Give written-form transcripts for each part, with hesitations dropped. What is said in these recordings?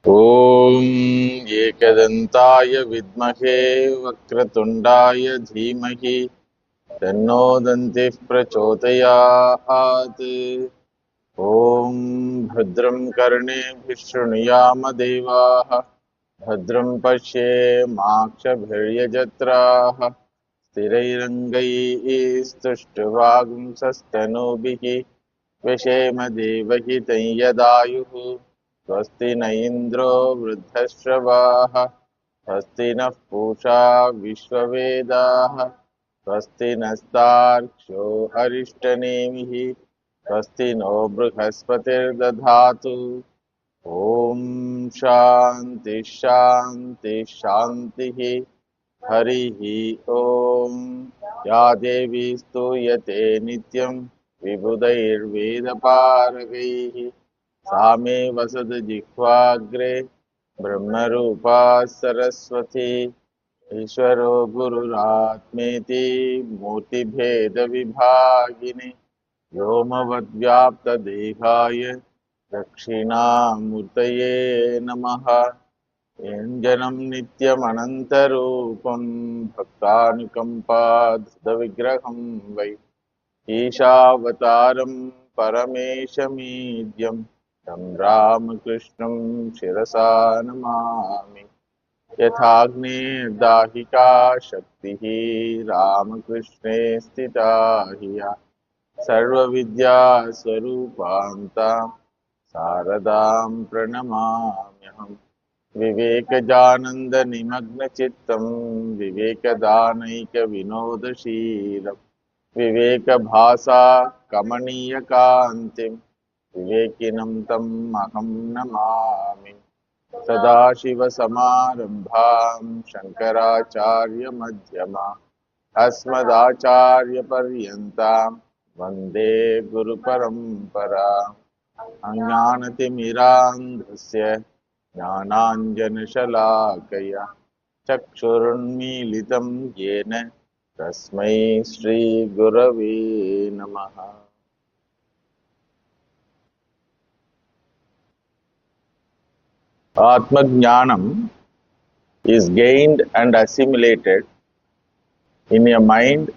ॐ एकदन्ताय विद्महे वक्रतुण्डाय धीमहि तन्नो दन्तिः प्रचोदयात्। ॐ भद्रं कर्णेभिः शृणुयाम देवाः भद्रं पश्येमाक्षभिर्यजत्राः स्थिरैरङ्गैः स्तुष्टुवागुंसस्तनूभिः व्यशेम देवहितं यदायुः स्वस्ति न इन्द्रो वृद्धश्रवाः स्वस्ति नः पूषा विश्ववेदाः स्वस्ति नस्तार्क्ष्यो अरिष्टनेमिः स्वस्ति नो बृहस्पतिर्दधातु। ॐ शान्ति शान्ति शान्तिः। हरिः ॐ। या देवी स्तूयते नित्यं विबुधैर्वेदपारगैः सा मे वसद्जिह्वाग्रे ब्रह्मरूपा सरस्वती। ईश्वरो गुरुरात्मेति मूर्तिभेदविभागिनि व्योमवद्व्याप्तदेहाय दक्षिणामूर्तये नमः। यञ्जनं नित्यमनन्तरूपं भक्तानुकम्पाधृतविग्रहं वै ईशावतारं परमेशमीड्यं तं रामकृष्णं शिरसा नमामि। यथाग्नेर्दाहिका शक्तिः रामकृष्णे स्थिता हिया सर्वविद्यास्वरूपान्तां शारदां प्रणमाम्यहम्। विवेकजानन्दनिमग्नचित्तं विवेकदानैकविनोदशीलं विवेकभासा कमनीयकान्तिं विवेकिनं तम् अहं नमामि। सदाशिवसमारम्भां शङ्कराचार्यमध्यमा अस्मदाचार्यपर्यन्तां वन्दे गुरुपरम्पराम्। अज्ञानतिमिरान्धस्य ज्ञानाञ्जनशलाकया चक्षुरुन्मीलितं येन तस्मै श्रीगुरवे नमः। Atmajnanam is gained and assimilated in a mind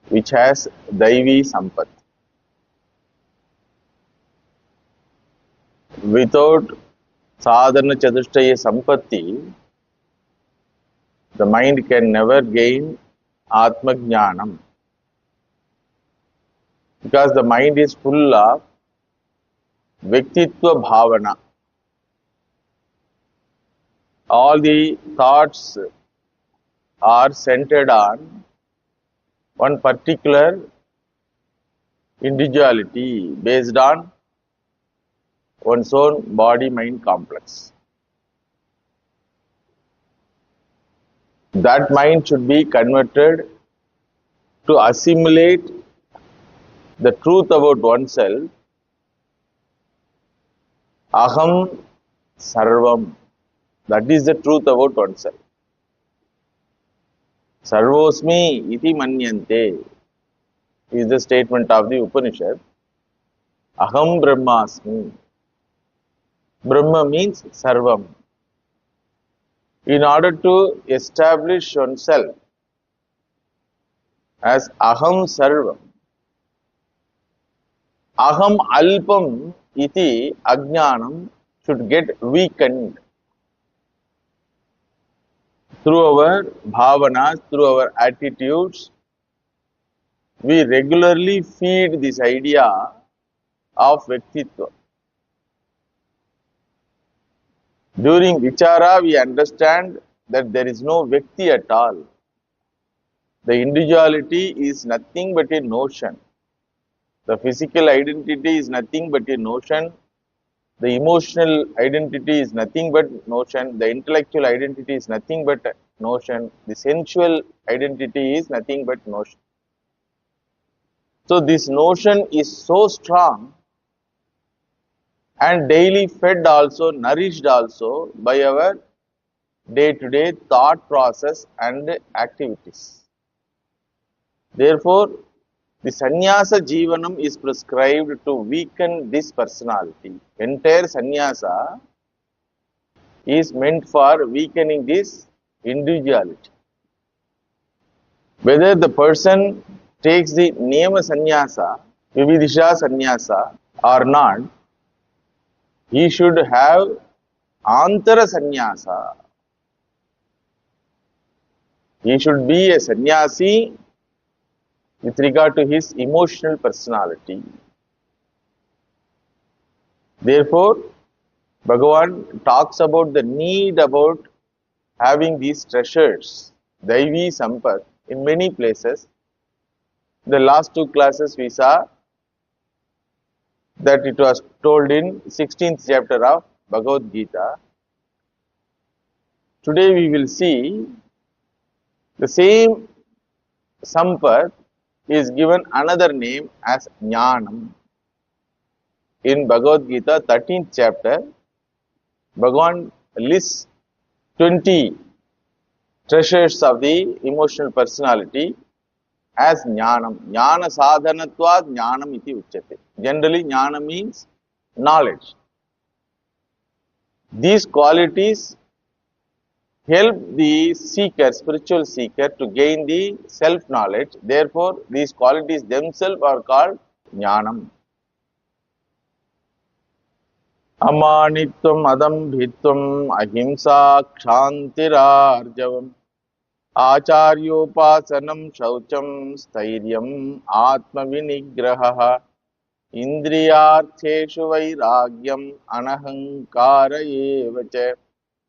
which has Daivi Sampat. Without Sadhana Chatushtaya Sampatti, the mind can never gain Atmajnanam, because the mind is full of Vyaktitva Bhavana. All the thoughts are centered on one particular individuality based on one's own body-mind complex. That mind should be converted to assimilate the truth about oneself. Aham Sarvam. That is the truth about oneself. Sarvosmi iti manyante is the statement of the Upanishad. Aham Brahmasmi. Brahma means Sarvam. In order to establish oneself as Aham Sarvam, Aham Alpam iti Ajnanam should get weakened through our bhavanas, through our attitudes. We regularly feed this idea of Vyaktitva. During Vichara, we understand that there is no Vyakti at all. The individuality is nothing but a notion. The physical identity is nothing but a notion. The emotional identity is nothing but notion. The intellectual identity is nothing but notion. The sensual identity is nothing but notion. So this notion is so strong and daily fed also, nourished also by our day-to-day thought process and activities. Therefore, the sannyasa jivanam is prescribed to weaken this personality. Entire sannyasa is meant for weakening this individuality. Whether the person takes the Niyama Sannyasa, Vividisha Sannyasa or not, he should have Antara Sannyasa. He should be a sannyasi with regard to his emotional personality. Therefore, Bhagavan talks about the need about having these treasures, Daivi Sampat, in many places. The last two classes we saw that it was told in 16th chapter of Bhagavad Gita. Today we will see the same Sampat is given another name as Jnanam. In Bhagavad Gita, 13th chapter, Bhagavan lists 20 treasures of the emotional personality as Jnanam. Jnana sadhanatvad Jnanam iti uchyate. Generally, Jnana means knowledge. These qualities help the seeker, spiritual seeker, to gain the self-knowledge. Therefore, these qualities themselves are called Jnanam. Amanitvam adambhitvam ahimsa kshantirarjavam acharyopasanam shaucham stairyam atmavinigraha indriyartheshu vairagyam anahankara evacha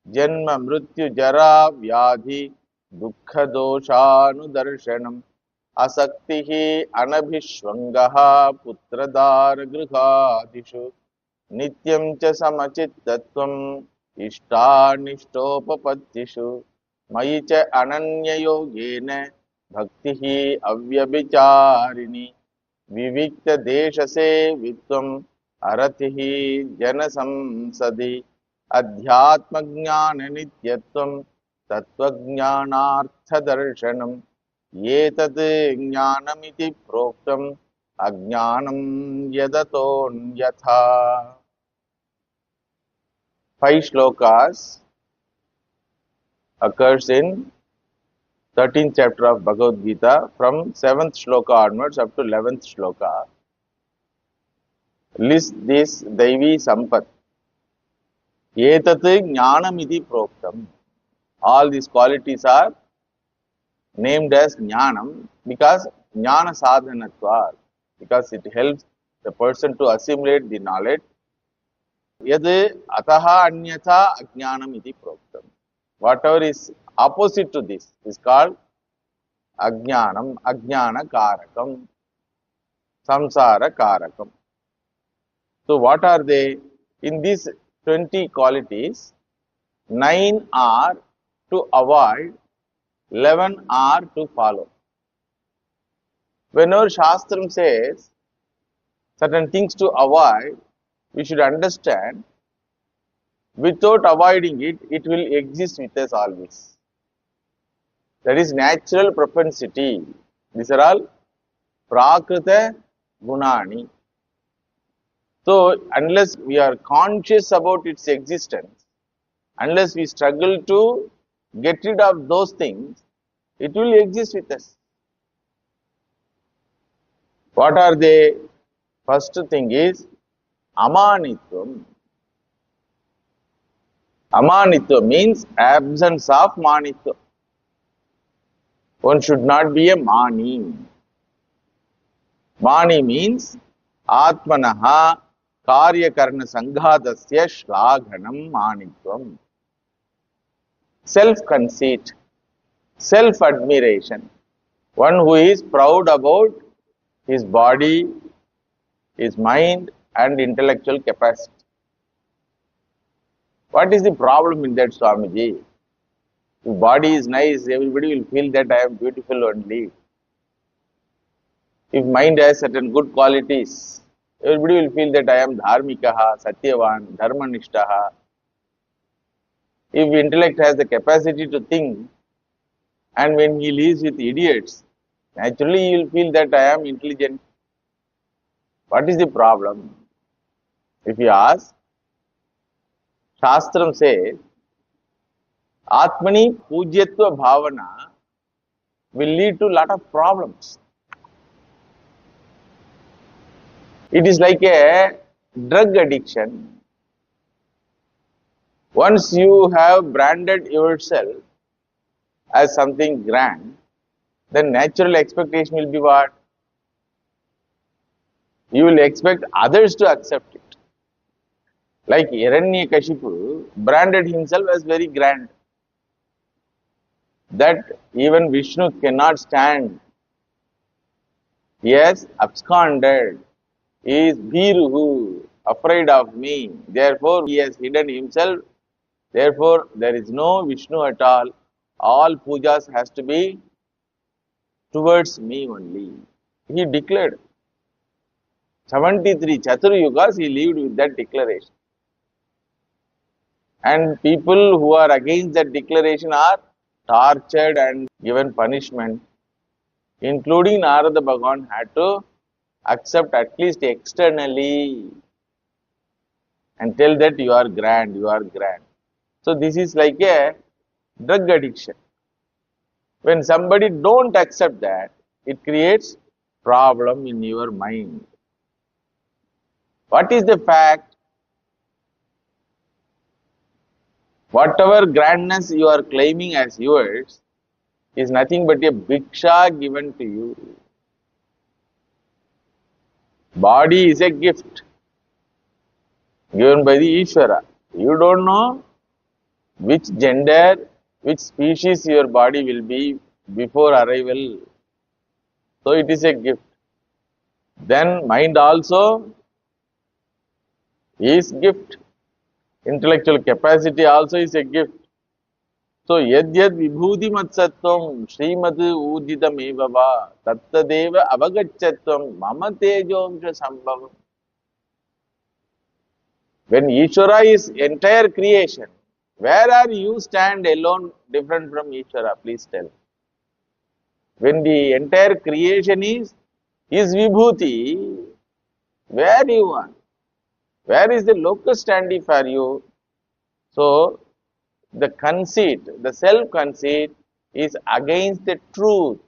janma mrityu jara vyadhi dukkha doshanudarshanam asaktihi anabhishvangaha putradara grihadishu Nityam cha samachittattvam ishtanishtopapatishu mayi cha ananya yogena bhaktihi avyabhicharini vivikta deshase vitvam aratihi janasamsadi adhyatma jnana nityatvam tattva jnanartha darshanam yetat jnanamiti proktam ajnanam yadatonyatha. 5 shlokas occurs in 13th chapter of Bhagavad Gita from 7th shloka onwards up to 11th shloka. List this Daivi Sampat. Etat Jnanamiti Proktam. All these qualities are named as Jnanam because Jnana Sadhanatva, because it helps the person to assimilate the knowledge. Yad ataha anyatha ajnanam iti proktam. Whatever is opposite to this is called ajnanam, ajnana karakam, samsara karakam. So what are they? In these 20 qualities, 9 are to avoid, 11 are to follow. Whenever Shastram says certain things to avoid, we should understand without avoiding it, it will exist with us always. That is natural propensity. These are all prakrita gunani. So, unless we are conscious about its existence, unless we struggle to get rid of those things, it will exist with us. What are they? First thing is amanitvam. Amanitva means absence of manitva. One should not be a mani. Mani means atmanaha karyakarna sanghadasya shlaghanam manitvam. Self-conceit, self-admiration. One who is proud about his body, his mind and intellectual capacity. What is the problem in that, Swamiji? If body is nice, everybody will feel that I am beautiful only. If mind has certain good qualities, everybody will feel that I am dharmikaha, satyavan, dharmanishtaha. If intellect has the capacity to think, and when he lives with idiots, naturally he will feel that I am intelligent. What is the problem? If you ask, Shastram says, Atmani Pujyatva Bhavana will lead to a lot of problems. It is like a drug addiction. Once you have branded yourself as something grand, then natural expectation will be what? You will expect others to accept it. Like Hiranyakashipu branded himself as very grand, that even Vishnu cannot stand. He has absconded. He is Bhiruhu, afraid of me. Therefore, he has hidden himself. Therefore, there is no Vishnu at all. All pujas has to be towards me only. He declared. 73 Chaturyugas he lived with that declaration. And people who are against that declaration are tortured and given punishment, including Narada Bhagavan had to accept at least externally and tell that you are grand, you are grand. So this is like a drug addiction. When somebody don't accept that, it creates problem in your mind. What is the fact? Whatever grandness you are claiming as yours is nothing but a bhiksha given to you. Body is a gift given by the Ishvara. You don't know which gender, which species your body will be before arrival. So it is a gift. Then mind also is gift. Intellectual capacity also is a gift. So yad yad vibhuti matsattvam srimad uditam evava tattadeva avagachatvam mama tejomsha sambhavam. When Ishvara is entire creation, where are you stand alone different from Ishvara? Please tell. When the entire creation is vibhuti, where you are? Where is the locus standi for you? So, the conceit, the self-conceit is against the truth.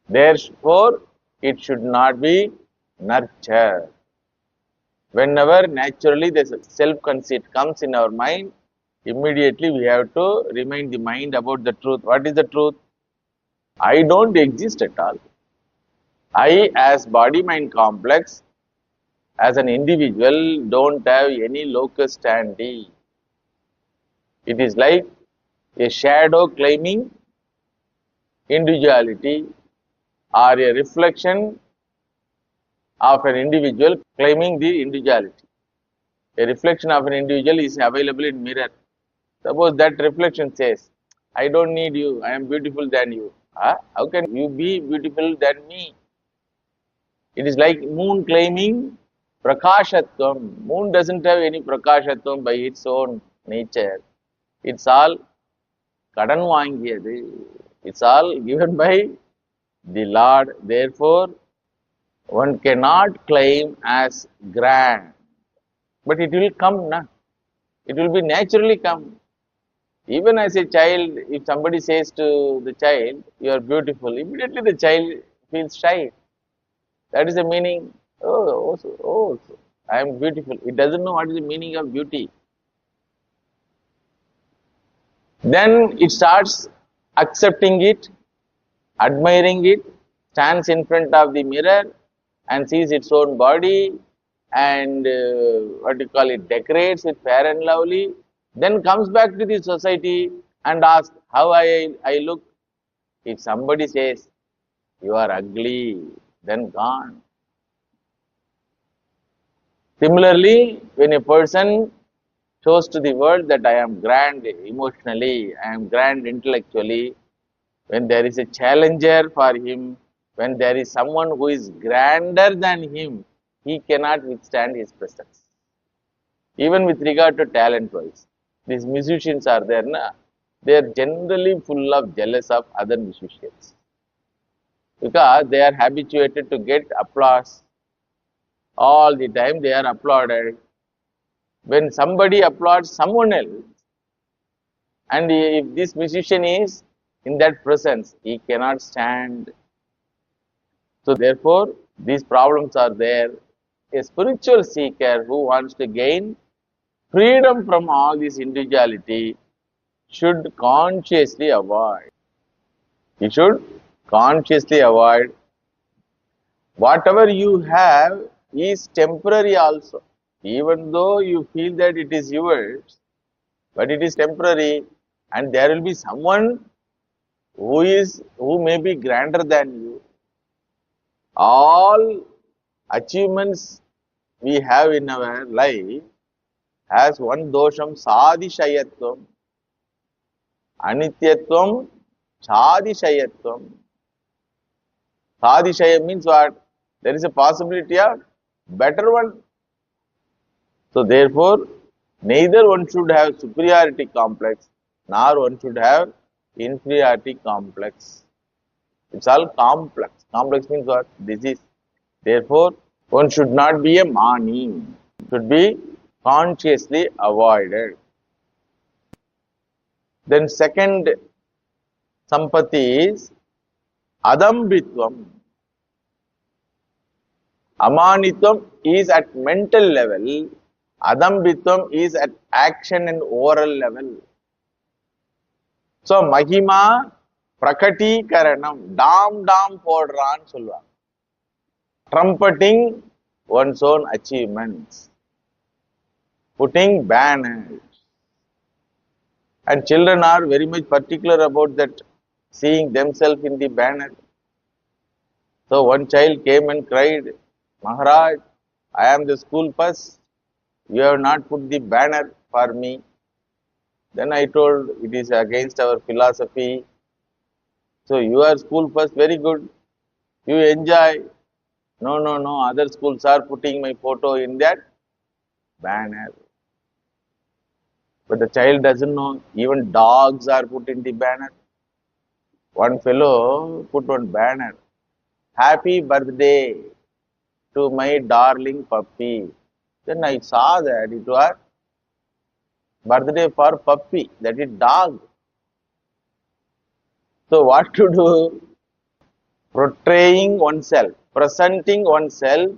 Therefore, it should not be nurtured. Whenever naturally the self-conceit comes in our mind, immediately we have to remind the mind about the truth. What is the truth? I don't exist at all. I, as body-mind complex, as an individual, don't have any locus standi. It is like a shadow claiming individuality or a reflection of an individual claiming the individuality. A reflection of an individual is available in mirror. Suppose that reflection says, I don't need you, I am beautiful than you. How can you be beautiful than me? It is like moon claiming prakashatvam. Moon doesn't have any prakashatvam by its own nature. It's all kadan vaangiyadu. It's all given by the Lord. Therefore, one cannot claim as grand. But it will come, na? It will be naturally come. Even as a child, if somebody says to the child, you are beautiful, immediately the child feels shy. That is the meaning. I am beautiful. It doesn't know what is the meaning of beauty. Then it starts accepting it, admiring it, stands in front of the mirror and sees its own body and decorates with fair and lovely. Then comes back to the society and asks how I look. If somebody says you are ugly, then gone. Similarly, when a person shows to the world that I am grand emotionally, I am grand intellectually, when there is a challenger for him, when there is someone who is grander than him, he cannot withstand his presence. Even with regard to talent wise, these musicians are there, na? They are generally full of jealous of other musicians because they are habituated to get applause. All the time they are applauded. When somebody applauds someone else, And if this musician is in that presence, he cannot stand. So therefore, these problems are there. A spiritual seeker who wants to gain freedom from all this individuality should consciously avoid. He should consciously avoid. Whatever you have is temporary also. Even though you feel that it is yours, but it is temporary, and there will be someone who may be grander than you. All achievements we have in our life has one dosham sadishayatvam, anityatvam, sadishayatvam. Sadishaya means what? There is a possibility of better one. So therefore, neither one should have superiority complex, nor one should have inferiority complex. It's all complex. Complex means what? Disease. Therefore, one should not be a mani. Should be consciously avoided. Then second sampati is adambitvam. Amanitvam is at mental level. Adambitvam is at action and oral level. So, Mahima Prakatikaranam, dam podran solva. Trumpeting one's own achievements. Putting banners. And children are very much particular about that, seeing themselves in the banner. So, one child came and cried, Maharaj, I am the school first. You have not put the banner for me. Then I told, it is against our philosophy. So you are school first, very good. You enjoy. No. Other schools are putting my photo in that banner. But the child doesn't know. Even dogs are put in the banner. One fellow put one banner. Happy birthday to my darling puppy. Then I saw that it was birthday for puppy, that is dog. So what to do? Portraying oneself, presenting oneself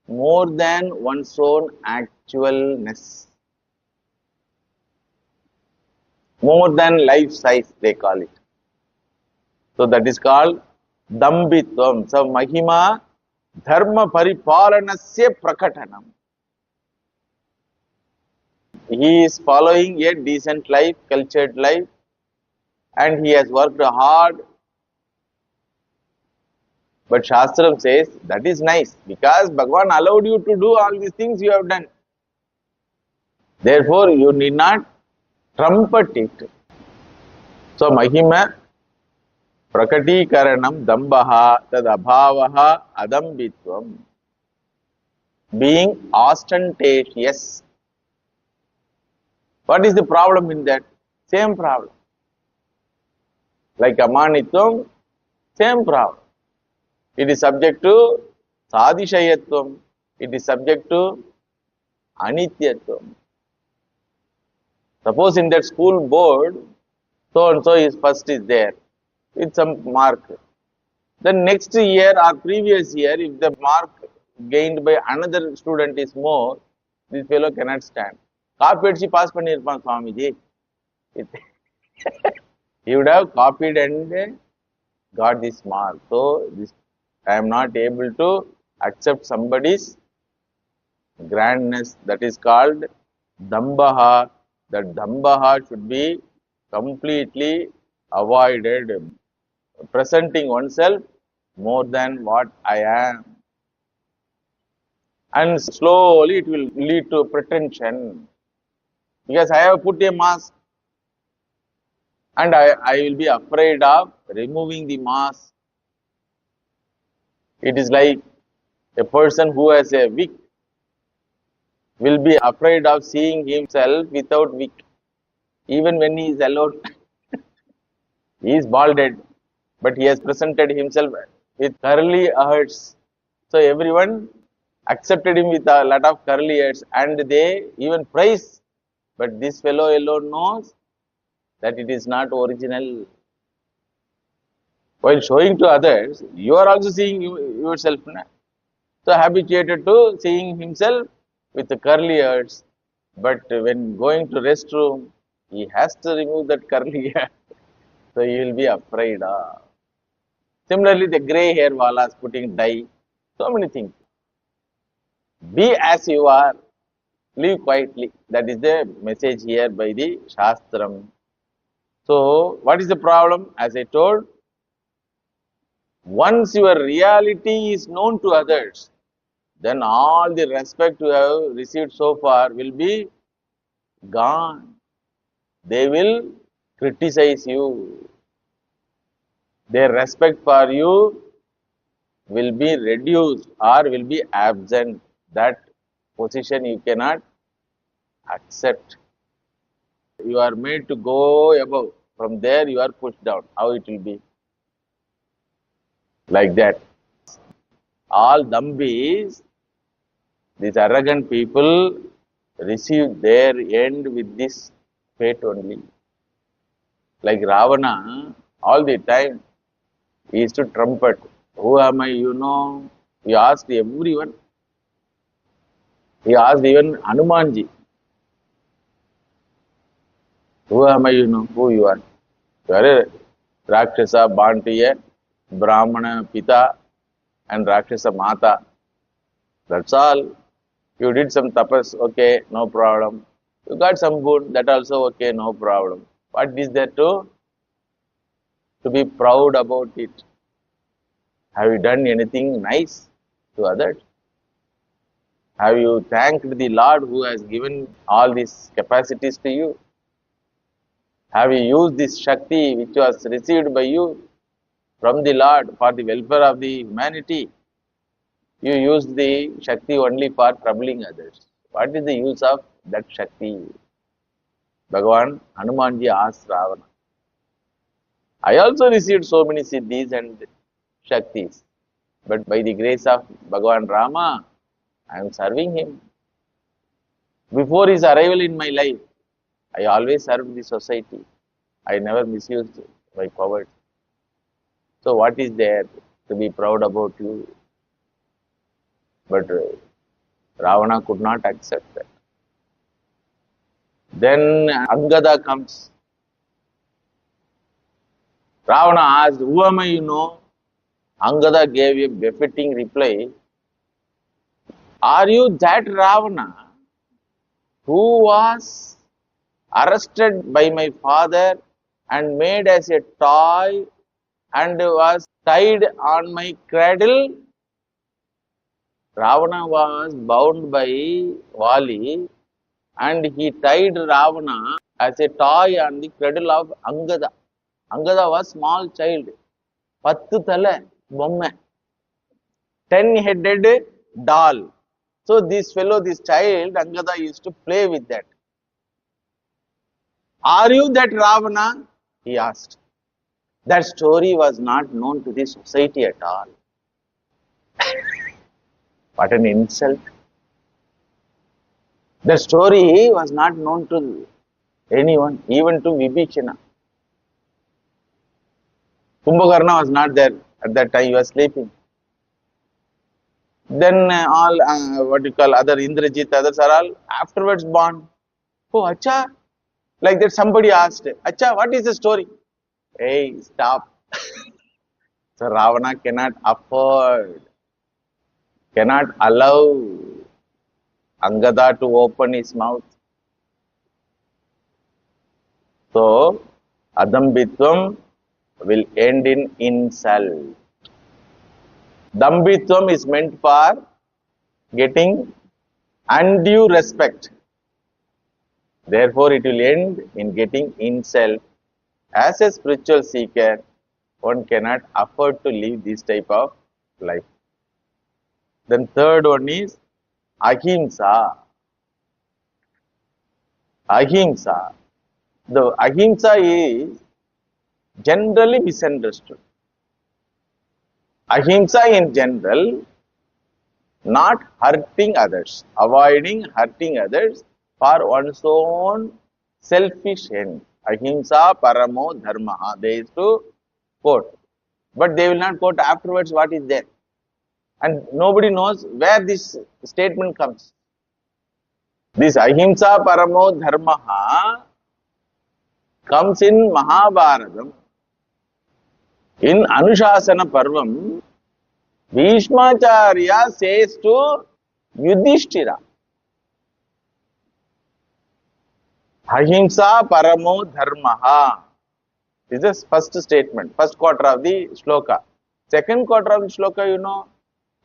more than one's own actualness. More than life size, they call it. So that is called dambitvam. So mahima dharma paripalanasya prakatanam. He is following a decent life, cultured life, and he has worked hard. But Shastram says that is nice because Bhagavan allowed you to do all these things you have done. Therefore, you need not trumpet it. So, Mahima Prakatikaranam Dambaha Tad Abhavaha Adambitvam. Being ostentatious. What is the problem in that? Same problem. Like Amanitvam, same problem. It is subject to sadishayatvam. It is subject to anityatvam. Suppose in that school board, so and so is first is there with some mark. Then next year or previous year, if the mark gained by another student is more, this fellow cannot stand. Copied, she pass pannirpan Swamiji. He would have copied and got this mark. So this I am not able to accept somebody's grandness. That is called dambaha. That dambaha should be completely avoided. Presenting oneself more than what I am. And slowly it will lead to pretension. Because I have put a mask and I will be afraid of removing the mask. It is like a person who has a wig will be afraid of seeing himself without wig. Even when he is alone, he is balded, but he has presented himself with curly hairs. So everyone accepted him with a lot of curly hairs and they even praise. But this fellow alone knows that it is not original. While showing to others, you are also seeing yourself. Na? So habituated to seeing himself with the curly hairs. But when going to restroom, he has to remove that curly hair. So he will be afraid. Ah. Similarly, the grey hair walas putting dye. So many things. Be as you are. Live quietly. That is the message here by the Shastram. So, what is the problem? As I told, once your reality is known to others, then all the respect you have received so far will be gone. They will criticize you. Their respect for you will be reduced or will be absent. That position you cannot accept. You are made to go above. From there you are pushed down. How it will be? Like that. All Dambis, these arrogant people, receive their end with this fate only. Like Ravana, all the time, he used to trumpet. Who am I, you know? He asked everyone. He asked even Hanumanji. Who am I, you know? Who you are? You are a Rakshasa, born to a Brahmana Pita and Rakshasa Mata. That's all. You did some tapas, okay, no problem. You got some good, that also okay, no problem. What is there to be proud about it? Have you done anything nice to others? Have you thanked the Lord who has given all these capacities to you? Have you used this Shakti which was received by you from the Lord for the welfare of the humanity? You used the Shakti only for troubling others. What is the use of that Shakti? Bhagavan Hanumanji asked Ravana. I also received so many siddhis and shaktis, but by the grace of Bhagavan Rama, I am serving him. Before his arrival in my life, I always served the society. I never misused my power. So what is there to be proud about you? But Ravana could not accept that. Then Angada comes. Ravana asked, who am I, you know? Angada gave a befitting reply. Are you that Ravana who was arrested by my father and made as a toy and was tied on my cradle? Ravana was bound by Vali and he tied Ravana as a toy on the cradle of Angada. Angada was small child. 10 thala, bomme. 10-headed doll. So this fellow, this child, Angada used to play with that. Are you that Ravana? He asked. That story was not known to the society at all. What an insult. The story was not known to anyone, even to Vibhishana. Kumbhakarna was not there at that time, he was sleeping. Then all, what you call, other Indrajit, others are all afterwards born. Oh, acha. Like that somebody asked, acha, what is the story? Hey, stop. So Ravana cannot afford, cannot allow Angada to open his mouth. So, Adambitvam will end in insult. Dambitvam is meant for getting undue respect. Therefore, it will end in getting insult. As a spiritual seeker, one cannot afford to live this type of life. Then third one is ahimsa. Ahimsa. The ahimsa is generally misunderstood. Ahimsa in general, not hurting others, avoiding hurting others for one's own selfish end. Ahimsa paramo dharmaha. They used to quote. But they will not quote afterwards what is there. And nobody knows where this statement comes. This ahimsa paramo dharmaha comes in Mahabharatam. In Anushasana Parvam, Bhishmacharya says to Yudhishthira, ahimsa paramo dharmaha. This is the first statement, first quarter of the shloka. Second quarter of the shloka, you know,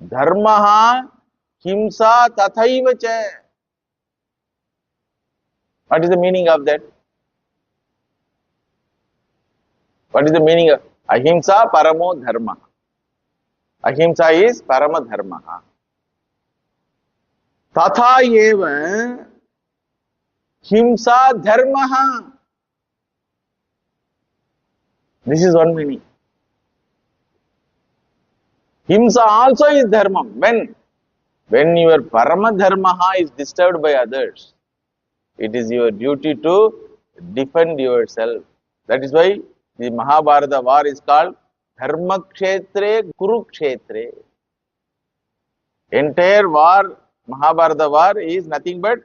dharmaha himsa tathaiva cha. What is the meaning of that? What is the meaning of ahimsa paramo dharma? Ahimsa is parama dharma. Tatha eva himsa dharma. This is one meaning. Himsa also is dharma. When your parama dharma is disturbed by others, it is your duty to defend yourself. That is why the Mahabharata war is called Dharma Kshetre Kurukshetre. Entire war, Mahabharata war is nothing but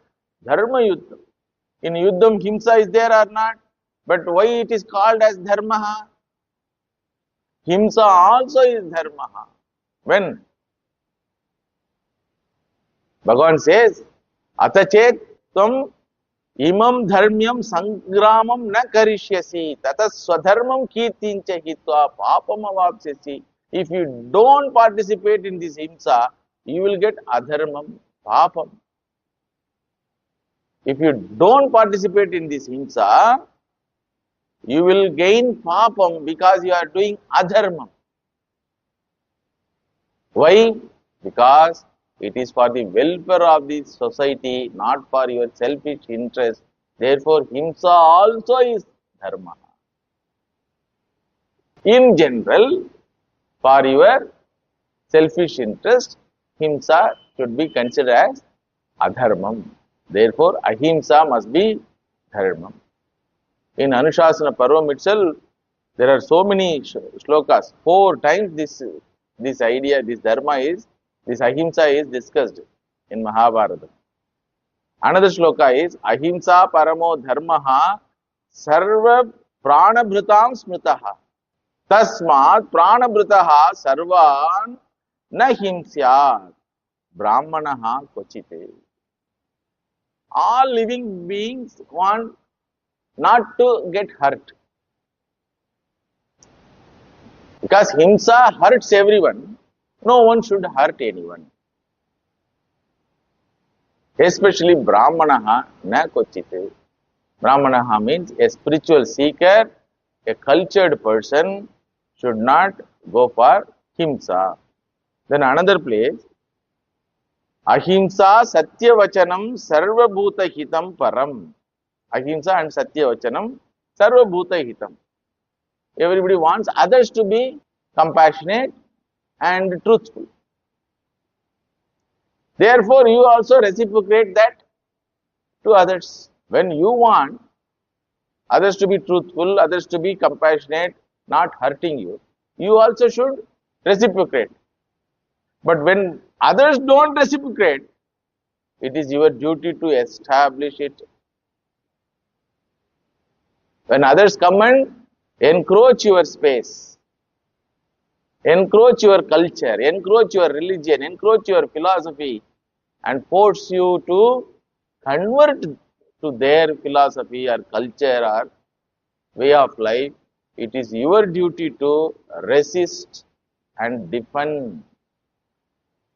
Dharma Yuddham. In Yuddham, Himsa is there or not? But why it is called as Dharma? Himsa also is Dharma. When? Bhagavan says, Atachet Tvam imam dharmyam sangramam na karishyasi tatas swadharmam kirtincha hitva papam avapsyasi. If you don't participate in this himsa, you will get adharmam, papam. If you don't participate in this himsa, you will gain papam because you are doing adharmam. Why? Because it is for the welfare of the society, not for your selfish interest. Therefore, himsa also is dharma. In general, for your selfish interest, himsa should be considered as adharmam. Therefore, ahimsa must be dharmam. In Anushasana Parvam itself, there are so many shlokas. 4 times this idea, this ahimsa is discussed in Mahabharata. Another shloka is ahimsa paramo dharmaha sarva pranabhrutam smritaha tasmat pranabhrutaha sarvan na himsyat brahmanaha kochite. All living beings want not to get hurt. Because himsa hurts everyone. No one should hurt anyone. Especially Brahmanaha na kochite. Brahmanaha means a spiritual seeker, a cultured person should not go for himsa. Then another place, ahimsa satyavachanam sarvabhuta hitam param. Ahimsa and satyavachanam sarvabhuta hitam. Everybody wants others to be compassionate and truthful. Therefore, you also reciprocate that to others. When you want others to be truthful, others to be compassionate, not hurting you, you also should reciprocate. But when others don't reciprocate, it is your duty to establish it. When others come and encroach your space, encroach your culture, encroach your religion, encroach your philosophy, and force you to convert to their philosophy or culture or way of life, it is your duty to resist and defend.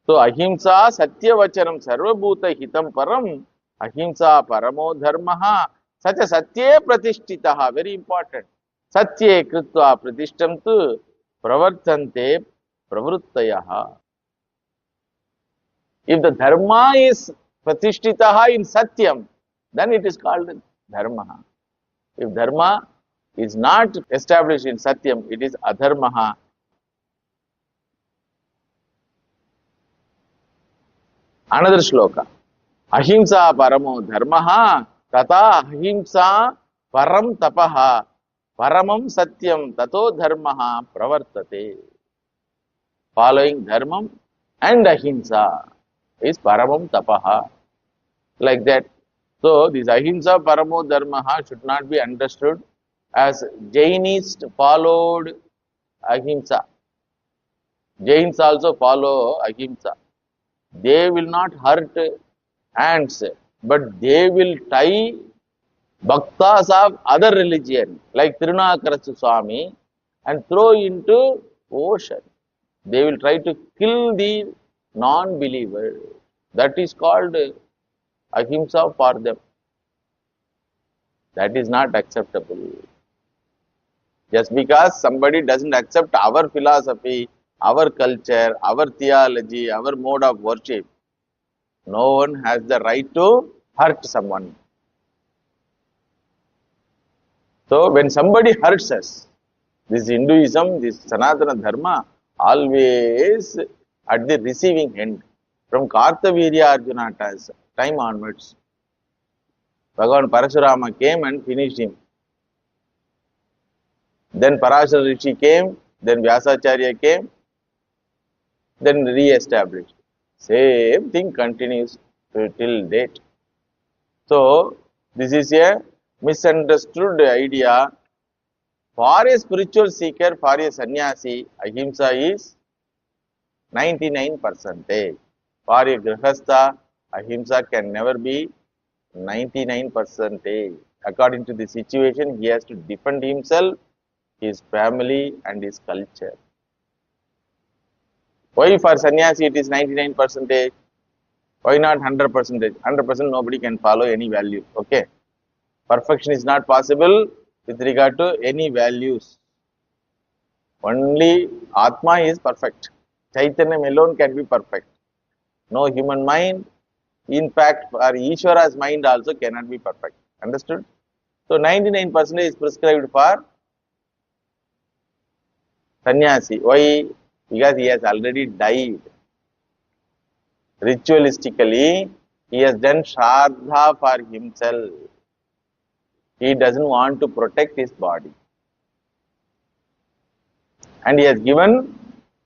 So, ahimsa satyavachanam sarvabhuta hitam param, ahimsa paramo dharmaha, sacha satye pratishtitaha, very important. Satye kritva pratishtam tu pravartante pravruttayaha. If the dharma is pratishtitaha in satyam, then it is called dharma. If dharma is not established in satyam, it is adharmaha. Another shloka. Ahimsa paramo dharmaha tata ahimsa param tapaha, paramam satyam, tato dharmaha pravartate. Following dharmam and ahimsa is paramam tapaha. Like that. So, this ahimsa paramo dharmaha should not be understood as Jainist followed ahimsa. Jains also follow ahimsa. They will not hurt ants, but they will tie bhaktas of other religion like Tirunakarasa Swami and throw into ocean. They will try to kill the non-believer. That is called ahimsa for them. That is not acceptable. Just because somebody doesn't accept our philosophy, our culture, our theology, our mode of worship, no one has the right to hurt someone. So when somebody hurts us, this Hinduism, this Sanatana Dharma, always at the receiving end. From Kartavirya Arjuna time onwards, Bhagavan Parashurama came and finished him. Then Parashara Rishi came, then Vyasacharya came, then re-established. Same thing continues till date. So, this is a misunderstood idea. For a spiritual seeker, for a sannyasi, ahimsa is 99%. For a grihastha, ahimsa can never be 99%. According to the situation, he has to defend himself, his family and his culture. Why for sannyasi it is 99%? Why not 100%? 100% nobody can follow any value. Okay. Perfection is not possible with regard to any values. Only Atma is perfect. Chaitanyam alone can be perfect. No human mind. In fact, for Ishvara's mind also cannot be perfect. Understood? So 99% is prescribed for sannyasi. Why? Because he has already died. Ritualistically, he has done shraddha for himself. He doesn't want to protect his body. And he has given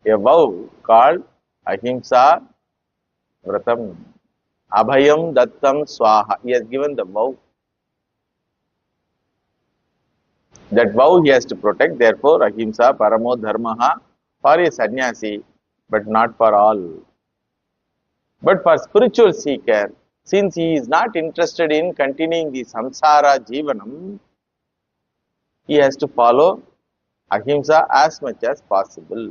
a vow called Ahimsa Vratam. Abhayam Dattam Swaha. He has given the vow. That vow he has to protect. Therefore, Ahimsa Paramo Dharmaha for a sannyasi, but not for all. But for spiritual seeker, since he is not interested in continuing the samsara jivanam, he has to follow ahimsa as much as possible.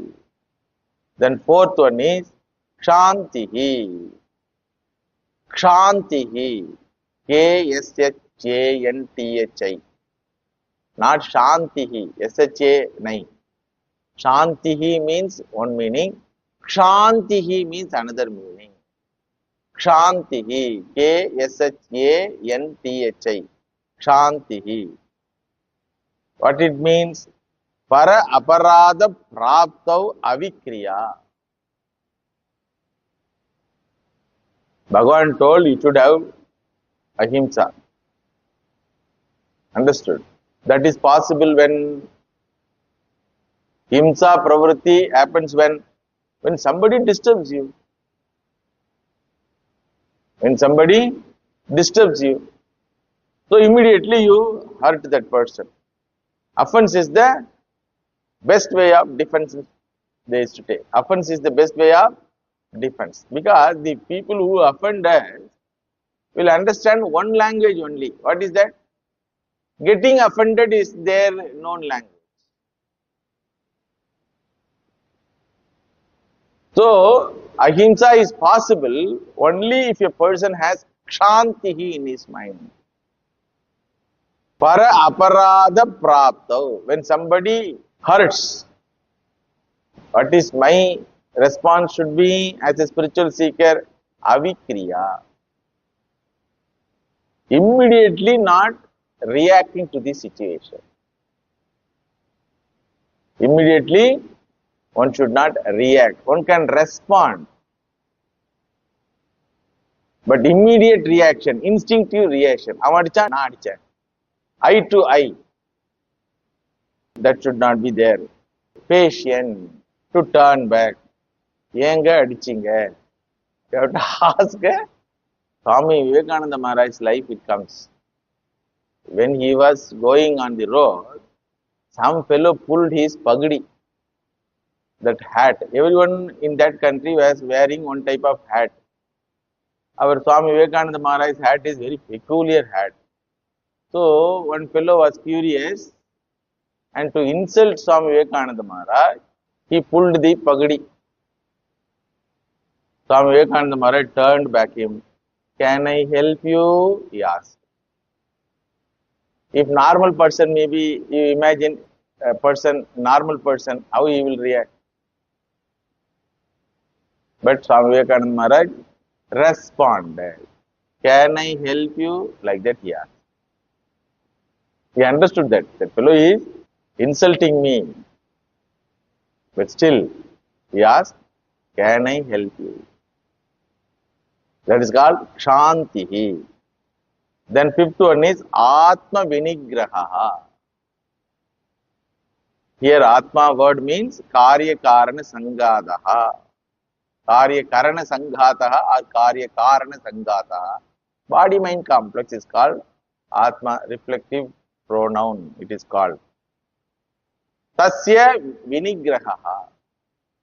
Then fourth one is kshantihi. Kshantihi. K-S-H-A-N-T-H-I. Not shantihi. S-H-A-9. Shantihi means one meaning. Kshantihi means another meaning. Kshantihi. K-S-H-A-N-T-H-I. Kshantihi. What it means? Para aparada praptau avikriya. Bhagavan told you should have ahimsa. Understood? That is possible when himsa pravritti happens when somebody disturbs you. When somebody disturbs you, so immediately you hurt that person. Offense is the best way of defense they used to take. Offense is the best way of defense. Because the people who offend us will understand one language only. What is that? Getting offended is their known language. So, ahimsa is possible only if a person has kshantihi in his mind. Para aparada praptau. When somebody hurts, what is my response should be as a spiritual seeker? Avikriya. Immediately not reacting to the situation. Immediately one should not react. One can respond. But immediate reaction, instinctive reaction. Avadicha, na adicha. eye to eye. That should not be there. Patient to turn back. Yenga adichinga. You have to ask Swami Vivekananda Maharaj's life, it comes. When he was going on the road, some fellow pulled his pagdi, that hat. Everyone in that country was wearing one type of hat. Our Swami Vivekananda Maharaj's hat is very peculiar hat. So one fellow was curious, and to insult Swami Vivekananda Maharaj, he pulled the pagdi. Swami Vivekananda Maharaj turned back him. Can I help you? He asked. If normal person, maybe you imagine a person, normal person, how he will react. But Swami Vivekananda Maharaj responded. Can I help you? Like that he asked. He understood that the fellow is insulting me. But still, he asked, can I help you? That is called Shantihi. Then fifth one is Atma Vinigraha. Here Atma word means Karya Karana Sangadaha. Karya Karana Sanghataha or Karya Karana Sanghataha. Body mind complex is called Atma, reflective pronoun, it is called. Tasya Vinigraha.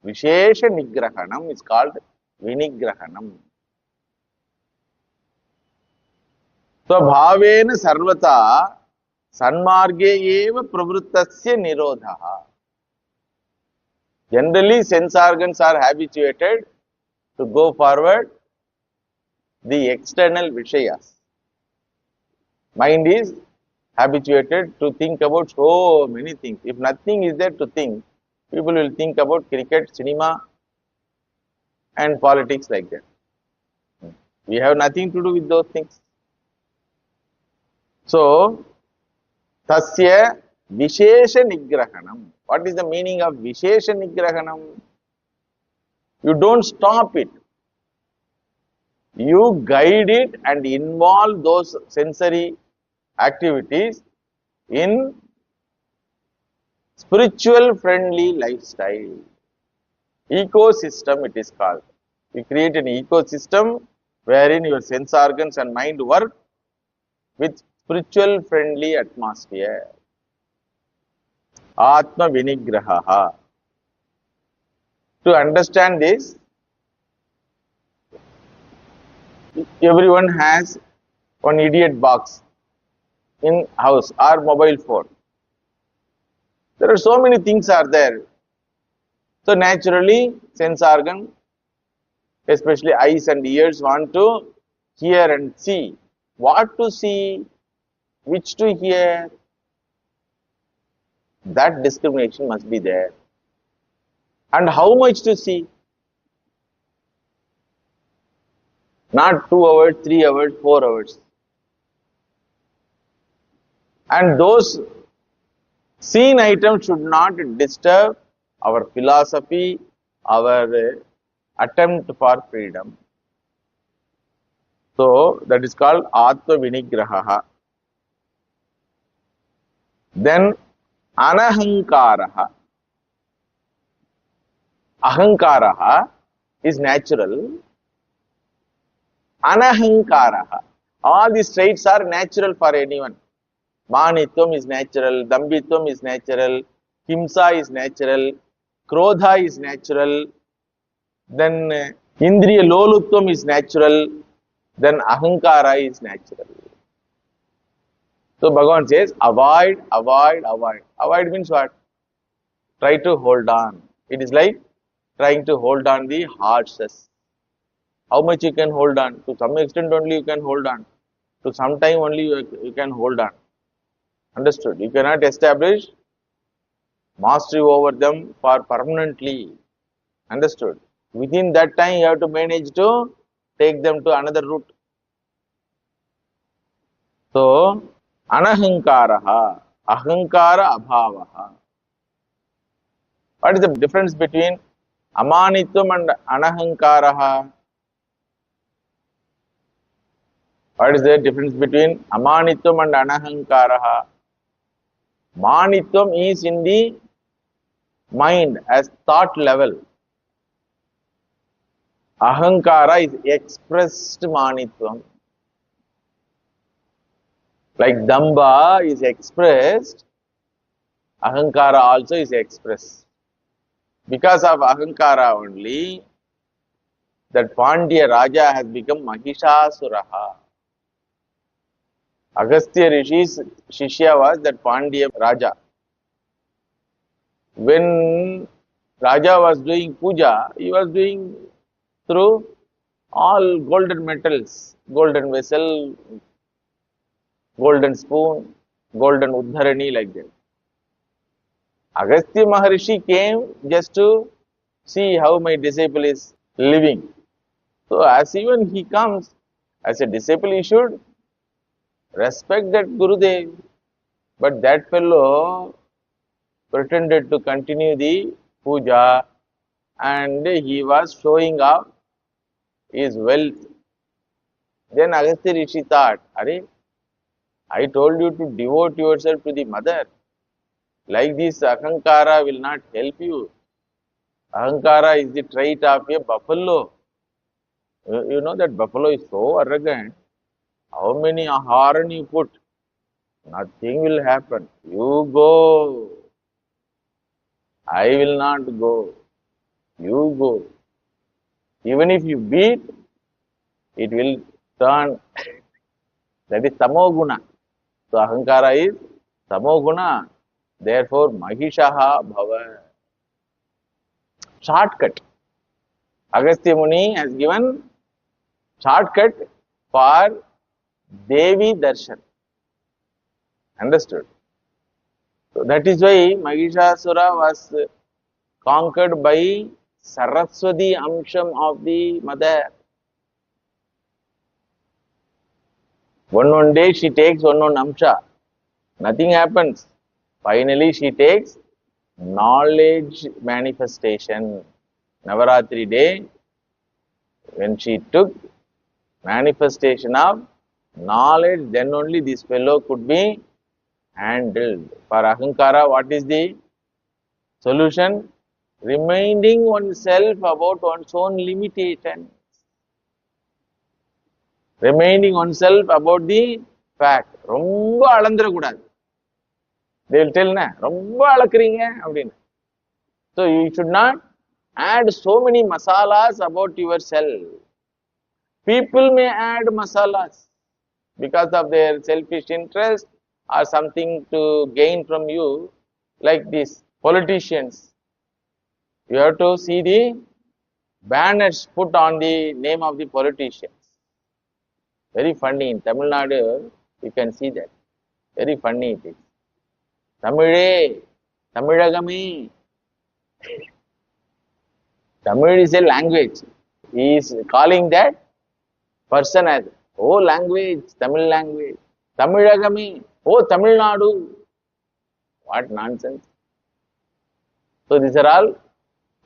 Vishesha Nigrahanam is called Vinigrahanam. स्वभावेन सर्वथा सन्मार्गे एव प्रवृत्तस्य निरोधः. Generally, sense organs are habituated to go forward the external vishayas. Mind is habituated to think about so many things. If nothing is there to think, people will think about cricket, cinema, and politics like that. We have nothing to do with those things. So, tasya vishesha nigrahanam. What is the meaning of vishesha nigrahanam? You don't stop it. You guide it and involve those sensory activities in spiritual friendly lifestyle. Ecosystem it is called. You create an ecosystem wherein your sense organs and mind work with spiritual friendly atmosphere. Atma Vinigraha. To understand this, everyone has one idiot box in house or mobile phone. There are so many things are there. So naturally, sense organ, especially eyes and ears, want to hear and see. What to see, which to hear, that discrimination must be there. And how much to see? Not 2 hours, 3 hours, 4 hours. And those seen items should not disturb our philosophy, our attempt for freedom. So that is called Atma Vinigraha. Then Anahankaraha. Ahankaraha is natural. Anahankaraha. All these traits are natural for anyone. Manitvam is natural, Dambitvam is natural, Himsa is natural, Krodha is natural, then Indriya Lolutvam is natural, then Ahankara is natural. So Bhagavan says, avoid, avoid, avoid. Avoid means what? Try to hold on. It is like trying to hold on the horses. How much you can hold on? To some extent only you can hold on. To some time only you can hold on. Understood? You cannot establish mastery over them for permanently. Understood? Within that time you have to manage to take them to another route. So, anahankaraha, ahankara abhavaha. What is the difference between amanitvam and anahankaraha? What is the difference between amanitvam and anahankaraha? Manitvam is in the mind as thought level. Ahankara is expressed manitvam. Like Damba is expressed, Ahankara also is expressed. Because of Ahankara only, that Pandya Raja has become Mahishasuraha. Agastya Rishi's Shishya was that Pandya Raja. When Raja was doing puja, he was doing through all golden metals, golden vessel, golden spoon, golden uddharani, like that. Agastya Maharishi came just to see how my disciple is living. So, as even he comes as a disciple, he should respect that Gurudev. But that fellow pretended to continue the puja and he was showing off his wealth. Then Agastya Rishi thought, Are, I told you to devote yourself to the mother. Like this, Ahankara will not help you. Ahankara is the trait of a buffalo. You know that buffalo is so arrogant. How many horn you put, nothing will happen. You go. I will not go. You go. Even if you beat, it will turn. That is tamoguna. So ahankara is tamoguna. Therefore, mahishaha bhava. Shortcut. Agastya Muni has given shortcut for Devi darshan. Understood? So that is why Mahishasura was conquered by Saraswati Amsham of the mother. One day she takes one Amsha. Nothing happens. Finally she takes knowledge manifestation. Navaratri day, when she took manifestation of knowledge, then only this fellow could be handled. For Ahankara, what is the solution? Reminding oneself about one's own limitation. Reminding oneself about the fact. ரொம்ப அளந்துடக்கூடாது. They will tell, ரொம்ப அளக்குறீங்க அப்படின்னு. So you should not add so many masalas about yourself. People may add masalas because of their selfish interest or something to gain from you, like these politicians. You have to see the banners put on the name of the politicians. Very funny. In Tamil Nadu, you can see that. Very funny it is. Tamile, Tamilagami. Tamil is a language. He is calling that person as, oh language, Tamil language. Tamilagami, oh Tamil Nadu. What nonsense. So these are all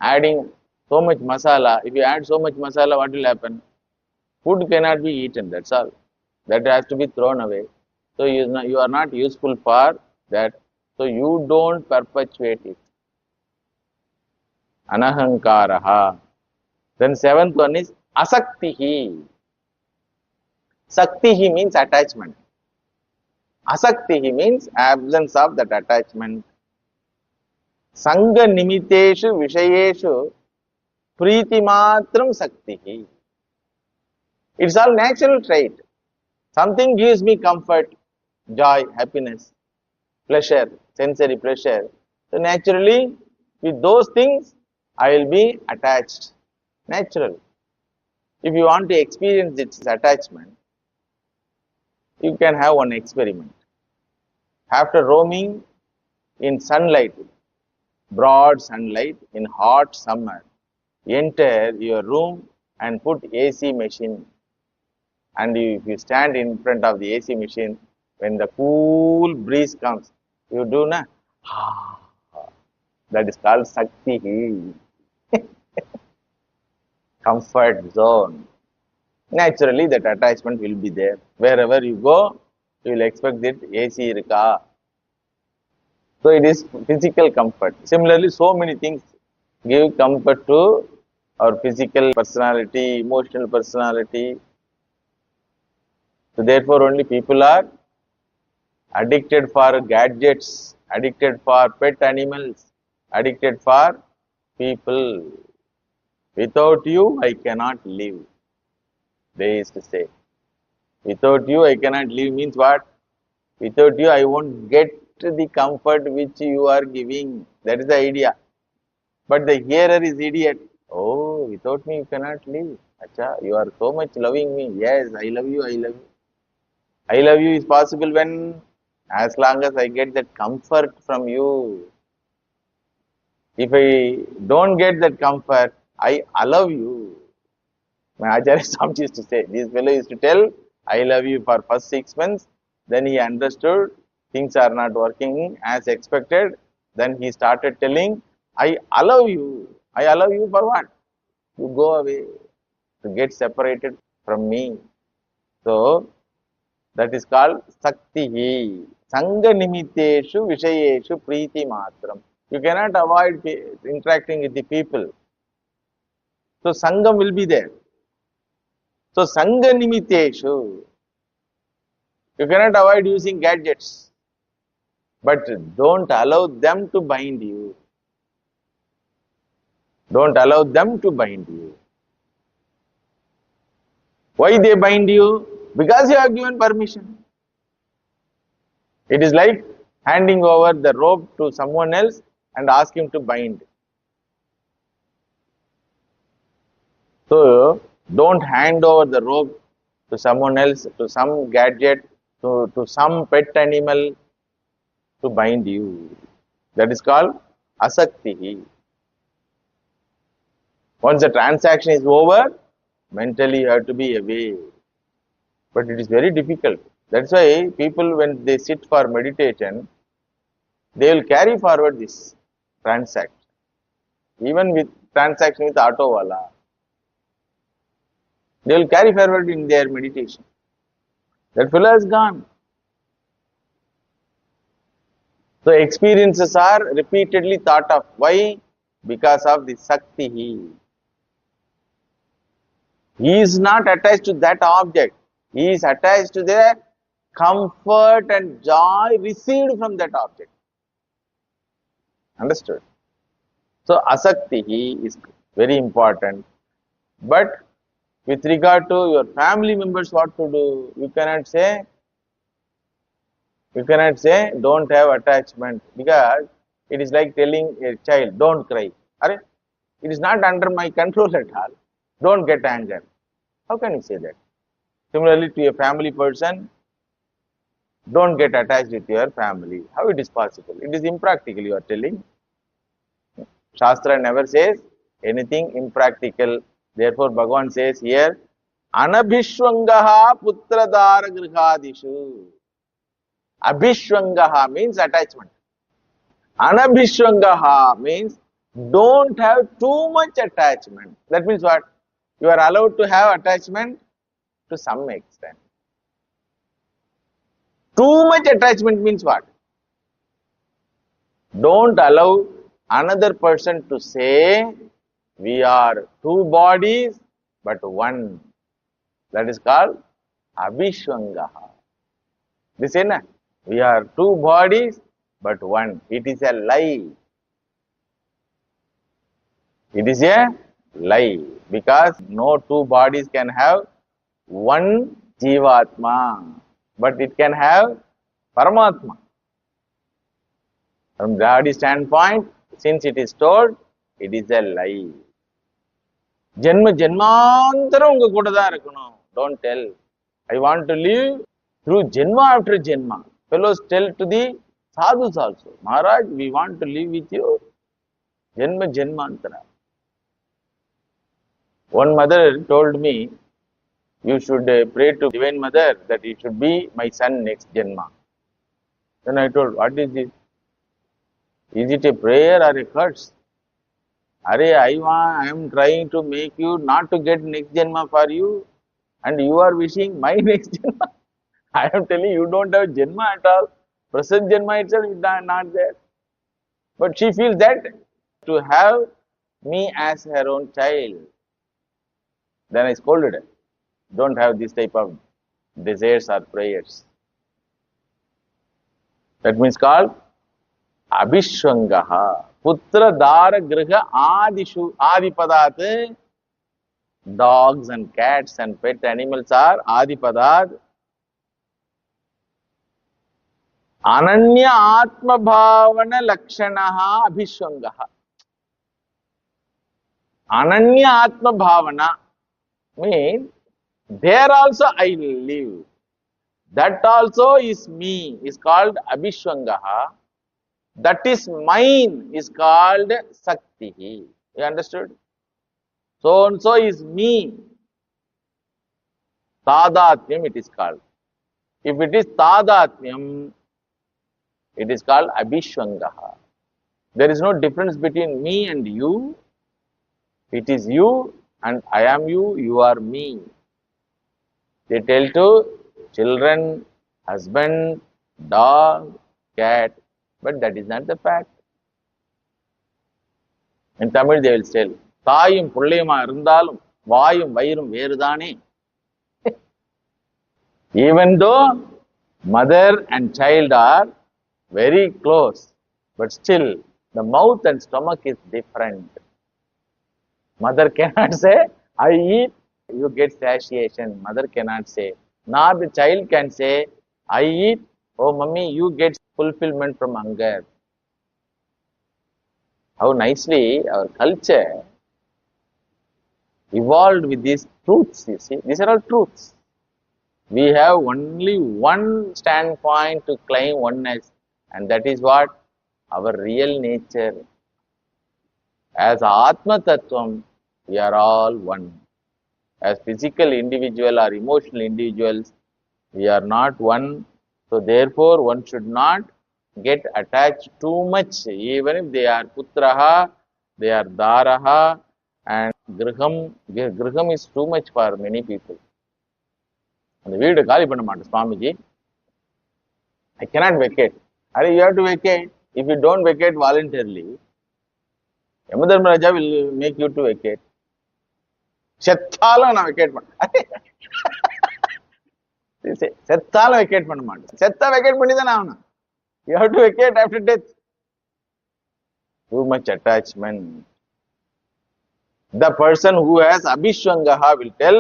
adding so much masala. If you add so much masala, what will happen? Food cannot be eaten, that's all. That has to be thrown away. So you are not useful for that. So you don't perpetuate it. Anahankaraha. Then seventh one is asaktihi. Saktihi means attachment. Asaktihi means absence of that attachment. Sangha nimiteshu vishayeshu pritimatram saktihi. It's all natural trait. Something gives me comfort, joy, happiness, pleasure, sensory pleasure. So naturally, with those things, I will be attached. Natural. If you want to experience its attachment, you can have one experiment. After roaming in sunlight, broad sunlight in hot summer, enter your room and put AC machine. And if you stand in front of the AC machine, when the cool breeze comes, you do na. That is called Sakti. Comfort zone. naturally that attachment will be there. Wherever you go, you will expect that AC irka. So it is physical comfort. Similarly, so many things give comfort to our physical personality, emotional personality. So therefore, only people are addicted for gadgets, addicted for pet animals, addicted for people. Without you, I cannot live. They used to say. Without you, I cannot live means what? Without you, I won't get the comfort which you are giving. That is the idea. But the hearer is idiot. Oh, without me, you cannot live. Acha, you are so much loving me. Yes, I love you, I love you. I love you is possible when, as long as I get that comfort from you. If I don't get that comfort, I love you. My Acharya Swami used to say, this fellow used to tell, I love you for first 6 months. Then he understood things are not working as expected. Then he started telling, I allow you. I allow you for what? To go away, to get separated from me. So that is called Saktihi. Sangha nimiteshu vishayeshu priti matram. You cannot avoid interacting with the people. So Sangam will be there. So Sangha nimiteshu. You cannot avoid using gadgets. But don't allow them to bind you. Don't allow them to bind you. Why they bind you? Because you have given permission. It is like handing over the rope to someone else and ask him to bind. So don't hand over the rope to someone else, to some gadget, to some pet animal to bind you. That is called asakti. Once the transaction is over, mentally you have to be away. But it is very difficult. That's why people, when they sit for meditation, they will carry forward this transaction. Even with transaction with auto wala, they will carry forward in their meditation. That fellow is gone. So experiences are repeatedly thought of. Why? Because of the Sakti. He is not attached to that object. He is attached to the comfort and joy received from that object. Understood? So Asakti is very important. But with regard to your family members, what to do? You cannot say don't have attachment, because it is like telling a child, don't cry. Are, it is not under my control at all. Don't get anger. How can you say that? Similarly, to a family person, don't get attached with your family. How it is possible? It is impractical, you are telling. Shastra never says anything impractical. Therefore, Bhagavan says here, Anabhishwangaha putradara grihadishu. Abhishwangaha means attachment. Anabhishwangaha means don't have too much attachment. That means what? You are allowed to have attachment to some extent. Too much attachment means what? Don't allow another person to say we are two bodies but one. That is called Abhishwangaha. This is na? We are two bodies but one. It is a lie. It is a lie, because no two bodies can have one Jivatma, but it can have Paramatma. From God's standpoint, since it is told, it is a lie. Janma Janmantara unga kuda da irukanum. Don't tell. I want to live through Janma after Janma. Fellows tell to the sadhus also, Maharaj, we want to live with you Janma Janmantara. One mother told me, you should pray to Divine Mother that it should be my son next Janma. Then I told, what is it? Is it a prayer or a curse? Are I am trying to make you not to get next Janma for you. And you are wishing my next Janma. I am telling you, you don't have Janma at all. Present Janma itself is not there. But she feels that to have me as her own child. Then I scolded her. Don't have this type of desires or prayers. That means called Abhishwangaha. Putra Dara Griha Adishu Adipadat. Dogs and cats and pet animals are Adipadat. Ananya Atma Bhavana Lakshanaha Abhishwangaha. Ananya Atma Bhavana means there also I live. That also is me, is called Abhishwangaha. That is mine, is called Sakti. You understood? So and so is me. Tadatmyam it is called. If it is Tadatmyam, it is called Abhishwangaha. There is no difference between me and you. It is you and I am you, you are me. They tell to children, husband, dog, cat, but that is not the fact. In Tamil they will tell, தாயும் புள்ளையுமா இருந்தாலும் வாயும் வயிறும் வேறுதானே. Even though mother and child are very close, but still the mouth and stomach is different. Mother cannot say, I eat, you get satiation. Mother cannot say. Nor the child can say, I eat, oh mummy, you get fulfillment from hunger. How nicely our culture evolved with these truths, you see. These are all truths. We have only one standpoint to claim oneness, and that is what? Our real nature. As Atma Tattvam, we are all one. As physical individual or emotional individuals, we are not one. So therefore, one should not get attached too much, even if they are putraha, they are daraha, and griham. Griham is too much for many people. அந்த வீடு காலி பண்ண மாட்டேன் Swamiji. I cannot vacate. You have to vacate. If you don't vacate voluntarily, Yamadharmaraja will make you to vacate. செத்தாலும் நான் vacate பண்ண செத்தாலும் vacate பண்ண மாட்டேன். செத்தா வெக்கேட் பண்ணி தானே ஆகணும். You have to vacate after death. Too much attachment. The person who has Abhishwangaha will tell,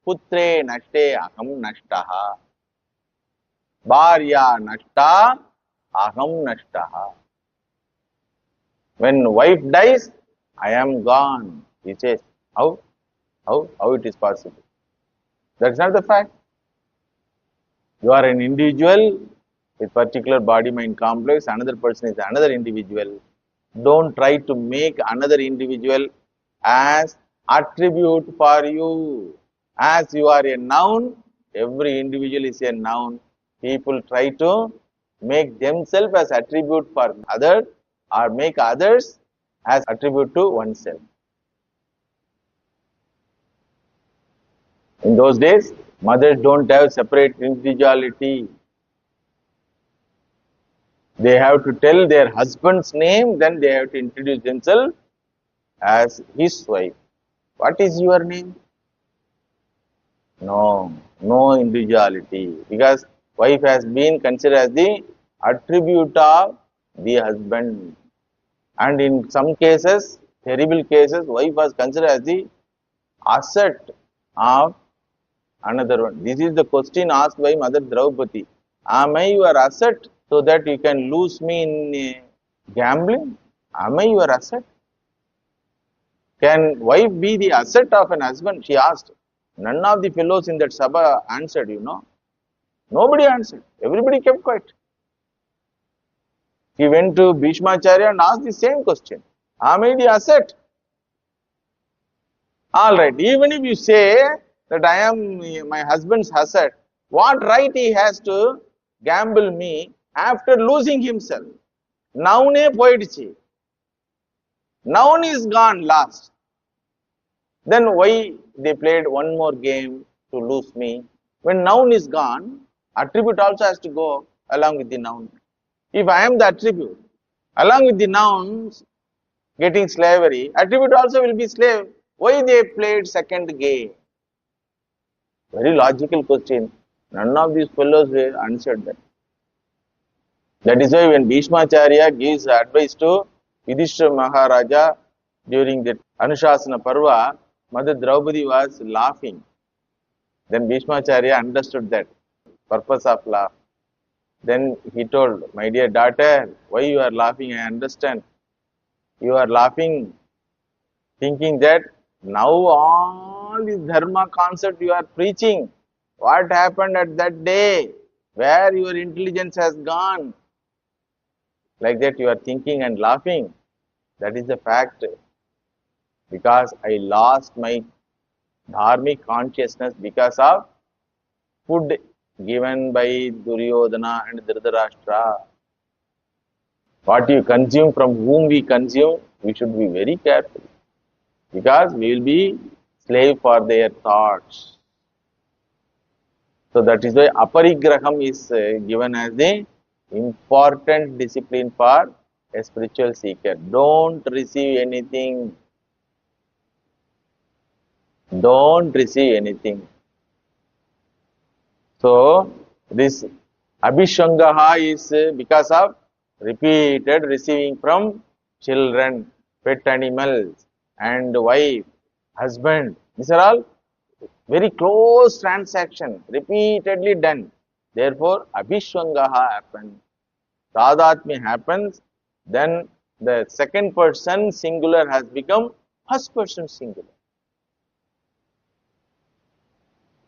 Putre nashte aham nashtaha. Bharya nashta aham nashtaha. When wife dies, I am gone. He says, how? How it is possible? That's not the fact. You are an individual with particular body-mind complex. Another person is another individual. Don't try to make another individual as attribute for you. As you are a noun, every individual is a noun. People try to make themselves as attribute for others or make others as attribute to oneself. In those days, mothers don't have separate individuality. They have to tell their husband's name, then they have to introduce themselves as his wife. What is your name? No individuality, because wife has been considered as the attribute of the husband. And in some cases, terrible cases, wife was considered as the asset of another one. This is the question asked by Mother Draupadi. Am I your asset so that you can lose me in gambling? Am I your asset? Can wife be the asset of an husband? She asked. None of the fellows in that sabha answered, you know. Nobody answered. Everybody kept quiet. He went to Bhishmacharya and asked the same question. Am I the asset? All right. Even if you say that I am my husband's asset, what right he has to gamble me after losing himself? Noun poidichi. Noun is gone last. Then why they played one more game to lose me. When noun is gone, attribute also has to go along with the noun. If I am the attribute, along with the nouns getting slavery, attribute also will be slave. Why they played second game? Very logical question. None of these fellows answered that. That is why when Bhishmacharya gives advice to Yudhishthira Maharaja during the Anushasana Parva, Mother Draupadi was laughing. Then Bhishmacharya understood that purpose of laugh. Then he told, my dear daughter, why you are laughing? I understand. You are laughing, thinking that now all this dharma concept you are preaching, what happened at that day, where your intelligence has gone. Like that you are thinking and laughing. That is the fact. Because I lost my dharmic consciousness because of food given by Duryodhana and Dhritarashtra. What you consume, from whom we consume, we should be very careful. Because we will be slave for their thoughts. So that is why aparigraham is given as the important discipline for a spiritual seeker. Don't receive anything. Don't receive anything. So this abhishangaha is because of repeated receiving from children, pet animals, and wife, husband. These are all very close transaction, repeatedly done. Therefore, abhishwangaha happens. Tadatmya happens, then the second person singular has become first person singular.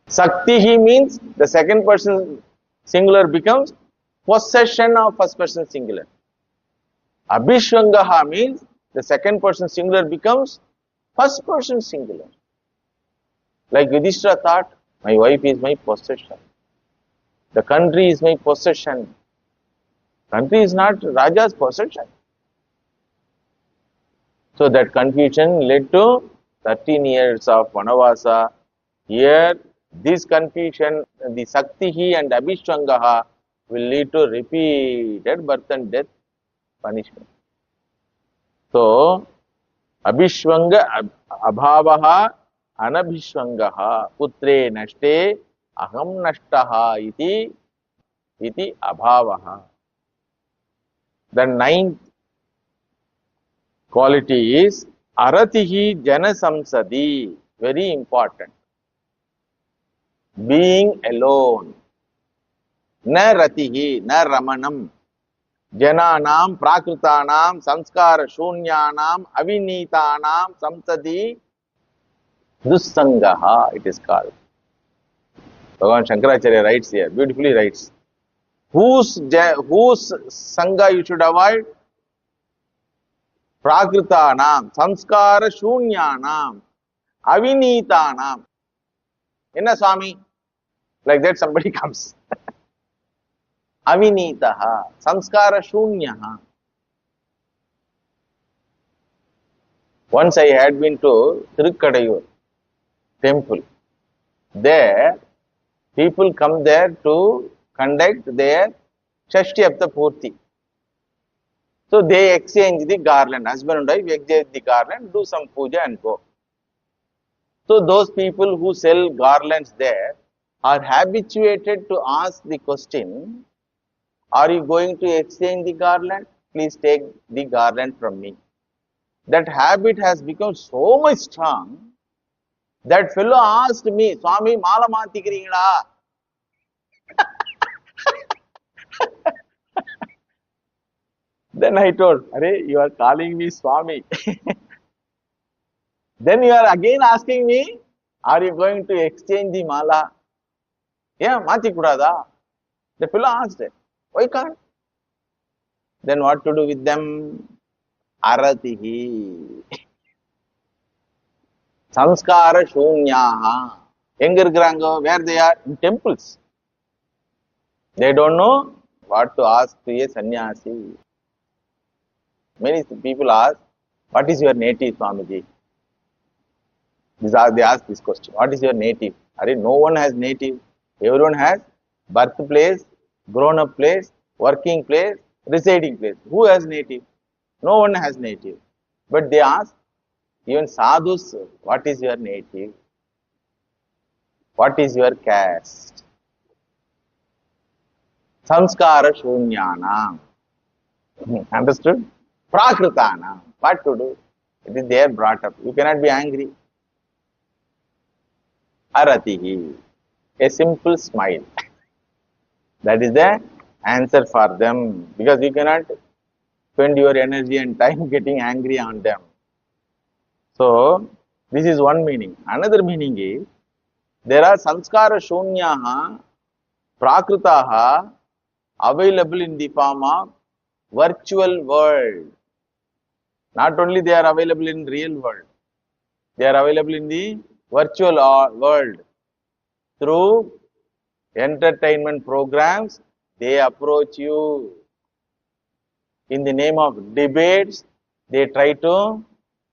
Saktihi means the second person singular becomes possession of first person singular. Abhishwangaha means the second person singular becomes first person singular. Like Yudhishthira thought, my wife is my possession. The country is my possession. Country is not Raja's possession. So that confusion led to 13 years of Vanavasa. Here, this confusion, the Saktihi and Abhishwangaha will lead to repeated birth and death punishment. So, Abhishwanga Abhavaha Anabhishwangaha Putre Nashte Aham Nashtaha iti Abhavaha. The ninth quality is Aratihi Janasamsadi. Very important. Being alone. Na ratihi, na ramanam. Jananam, prakritanam, samskara shunyanam, avinitanam, samsadi, dussangaha, it is called. Bhagavan Shankaracharya writes here, beautifully writes. Whose sangha you should avoid? Prakritanam, samskara shunyanam, avinitanam. Enna Swami? Like that somebody comes. Avinitaha, samskara shunyaha. Once I had been to Tirukkadayur temple. There, people come there to conduct their Shashti-apta Purti. So they exchange the garland. Husband and wife exchange the garland, do some puja and go. So those people who sell garlands there are habituated to ask the question, are you going to exchange the garland? Please take the garland from me. That habit has become so much strong. That fellow asked me, Swami, mala maatikirீங்களா? Then I told, Are, you are calling me Swami. Then you are again asking me, are you going to exchange the mala? Yeah, maatikudada. The fellow asked, why can't? Then what to do with them? Aratihi. Samskara shunyaha. Enga irukkranga? Where they are? In temples. They don't know what to ask to a sannyasi. Many people ask, what is your native, Swamiji? They ask this question, what is your native? No one has native. Everyone has birthplace, grown up place, working place, residing place. Who has native? No one has native. But they ask, even sadhus, what is your native? What is your caste? Samskara shunyana. Understood? Prakritana. What to do? It is there brought up. You cannot be angry. Aratihi. A simple smile. That is the answer for them. Because you cannot spend your energy and time getting angry on them. So, this is one meaning. Another meaning is, there are samskara shunyaha, prakritaha, available in the form of virtual world. Not only they are available in real world, they are available in the virtual world. Through entertainment programs, they approach you. In the name of debates, they try to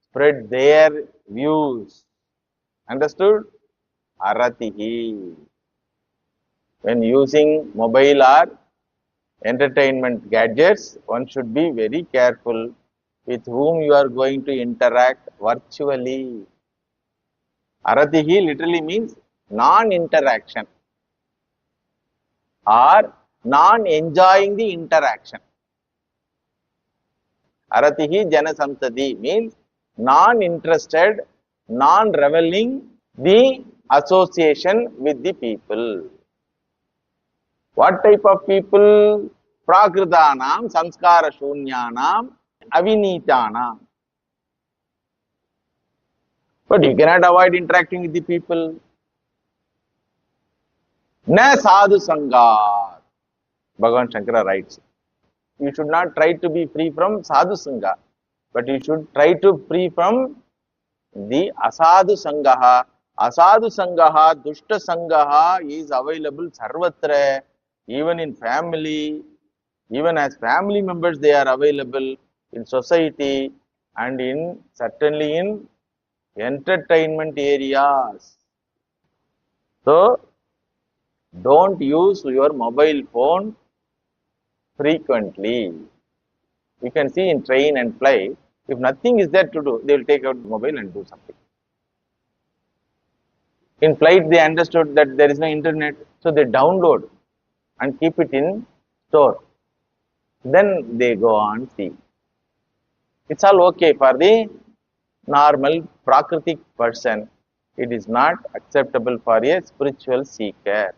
spread their views. Understood? Aratihi. When using mobile or entertainment gadgets, one should be very careful with whom you are going to interact virtually. Aratihi literally means non-interaction or non-enjoying the interaction. Aratihi jana samsadi means non-interested, non-reveling the association with the people. What type of people? Prakritanam, samskara shunyanam, avinitanam. But you cannot avoid interacting with the people. Na sadhu sangha. Bhagavan Shankara writes, you should not try to be free from sadhu sangha, but you should try to free from the asadu sangaha. Asadu sangaha, dushta sangaha is available sarvatra, even in family, even as family members they are available in society and in certainly in entertainment areas. So, don't use your mobile phone frequently. You can see in train and flight, if nothing is there to do, they will take out the mobile and do something. In flight, they understood that there is no internet, so they download and keep it in store. Then they go on see. It's all okay for the normal prakritic person. It is not acceptable for a spiritual seeker.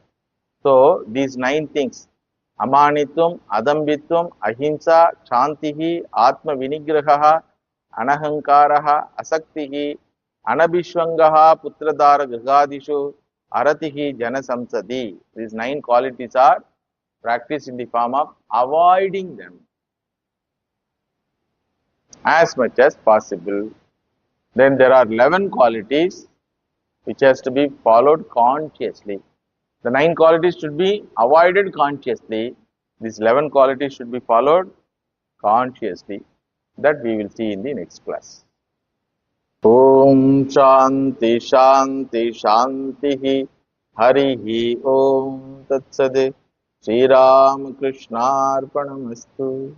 So, these 9 things, amanitvam, adambitvam, ahimsa, shantihi, atma vinigraha, anahankaraha, asaktihi, anabhishwangaha, putradara grigadishu, aratihi, jana samsadi. These 9 qualities are practiced in the form of avoiding them as much as possible. Then there are 11 qualities which has to be followed consciously. The 9 qualities should be avoided consciously. These 11 qualities should be followed consciously. That we will see in the next class. Om Shanti Shanti Shanti Harihi Om Tat Sade Sri Ram Krishna Arpanamastu.